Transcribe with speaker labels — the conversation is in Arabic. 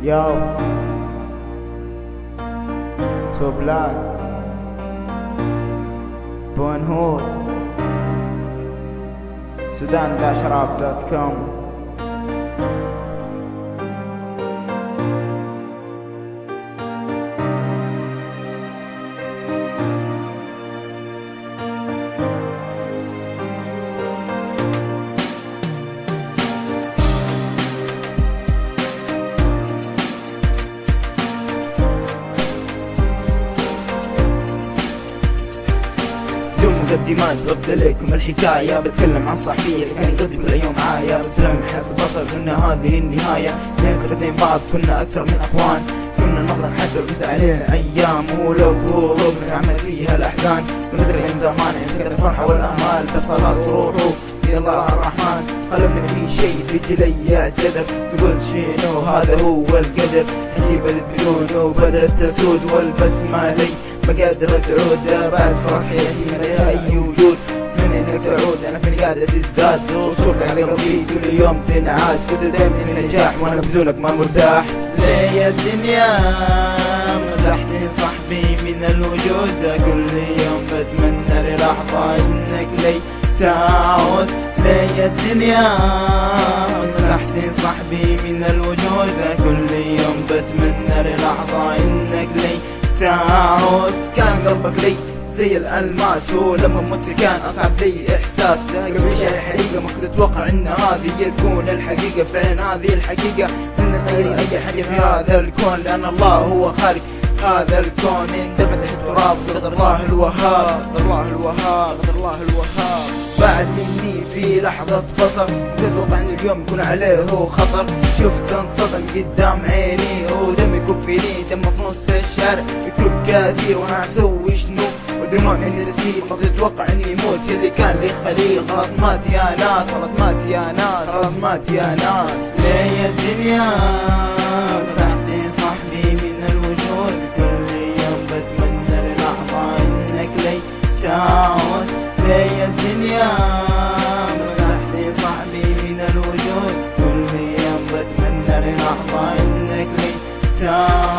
Speaker 1: Yo, to black, Pornhub, Sudan-rap.com.
Speaker 2: مقدمات ضد لكم الحكاية، بتكلم عن صاحبية اللي كان يقضي كل يوم معايا، بس لما حس البصر قلنا هذه النهاية. اثنين فقدين بعض كنا أكثر من أخوان، كنا نقدر نحضر بس علينا أيام ولو هروب من عمل فيها الأحزان. ندري من زمان انفقد الفرحة والأمال، بس خلاص روحوا يا الله الرحمن. قلبنا في شيء بيجي لي يعتذر، تقول شنو هذا هو القدر. حياتي بدت بدونه بدأت تسود والبسمة لي ما قادر تعود، بعد فرحي ما لها أي وجود. من انك تعود انا فيني قاعدة تزداد، وصورتك على قلبي كل يوم تنعاد. كنت دايما النجاح وانا بدونك ما مرتاح. ليه يا الدنيا مسحتني صاحبي من الوجود، كل يوم بتمنى للحظة انك لي تعود. ليه يا الدنيا مسحتني صاحبي من الوجود، كل يوم بتمنى للحظة انك لي تعود. كان قلبك لي زي الألماس، ولما مت كان أصعب لي إحساس. قبل شيء الحقيقة ما كنت أتوقع إن هذه هي تكون الحقيقة. فعلا هذه الحقيقة إن نغير أي حاجة في هذا الكون، لأن الله هو خالق هذا الكون. اندفت التراب قدر الله الوهاب، قدر الله الوهاب، قدر الله الوهاب. بعد مني في لحظة بصر كنت أتوقع إن اليوم يكون عليه خطر. شفت انصدم قدام عيني ودم يكفيني، دم في نص الشارع يكتب كثير وانا اسوي شنو. ودموع مني تسيل ما كنت اتوقع اني يموت اللي كان لي خليل. خلاص مات يا ناس، خلاص مات يا ناس، خلاص مات يا ناس. ليه يا الدنيا مسحتي صاحبي من الوجود، كل يوم بتمنى للحظة انك لي تعود. ليه يا الدنيا مسحتي صاحبي من الوجود، كل يوم بتمنى للحظة انك لي تعود.